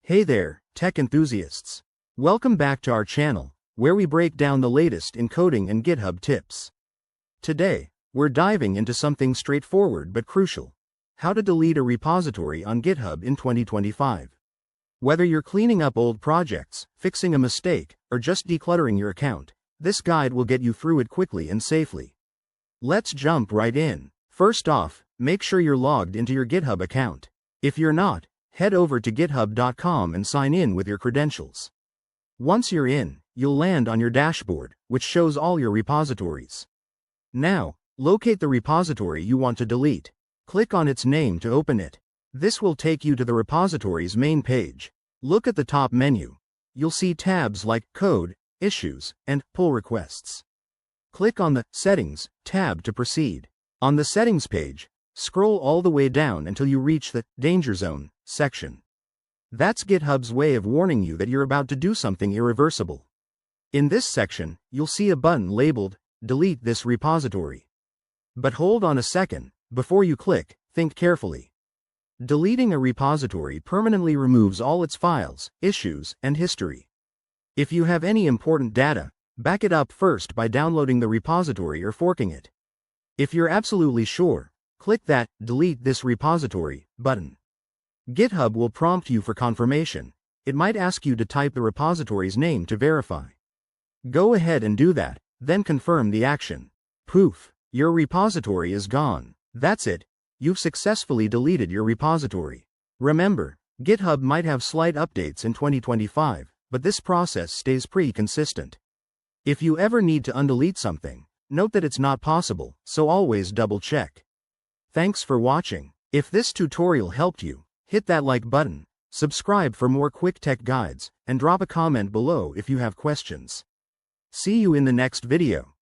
Hey there, tech enthusiasts. Welcome back to our channel, where we break down the latest in coding and GitHub tips. Today, we're diving into something straightforward but crucial: how to delete a repository on GitHub in 2025. Whether you're cleaning up old projects, fixing a mistake, or just decluttering your account, this guide will get you through it quickly and safely. Let's jump right in. First off, make sure you're logged into your GitHub account. If you're not, head over to github.com and sign in with your credentials. Once you're in, you'll land on your dashboard, which shows all your repositories. Now, locate the repository you want to delete. Click on its name to open it. This will take you to the repository's main page. Look at the top menu. You'll see tabs like Code, Issues, and Pull Requests. Click on the Settings tab to proceed. On the Settings page, scroll all the way down until you reach the Danger Zone section. That's GitHub's way of warning you that you're about to do something irreversible. In this section, you'll see a button labeled Delete this repository. But hold on a second. Before you click, think carefully. Deleting a repository permanently removes all its files, issues, and history. If you have any important data, back it up first by downloading the repository or forking it. If you're absolutely sure, click that Delete this repository button. GitHub will prompt you for confirmation. It might ask you to type the repository's name to verify. Go ahead and do that, then confirm the action. Poof! Your repository is gone. That's it. You've successfully deleted your repository. Remember, GitHub might have slight updates in 2025, but this process stays pretty consistent. If you ever need to undelete something, note that it's not possible, so always double check. Thanks for watching. If this tutorial helped you, hit that like button, subscribe for more quick tech guides, and drop a comment below if you have questions. See you in the next video.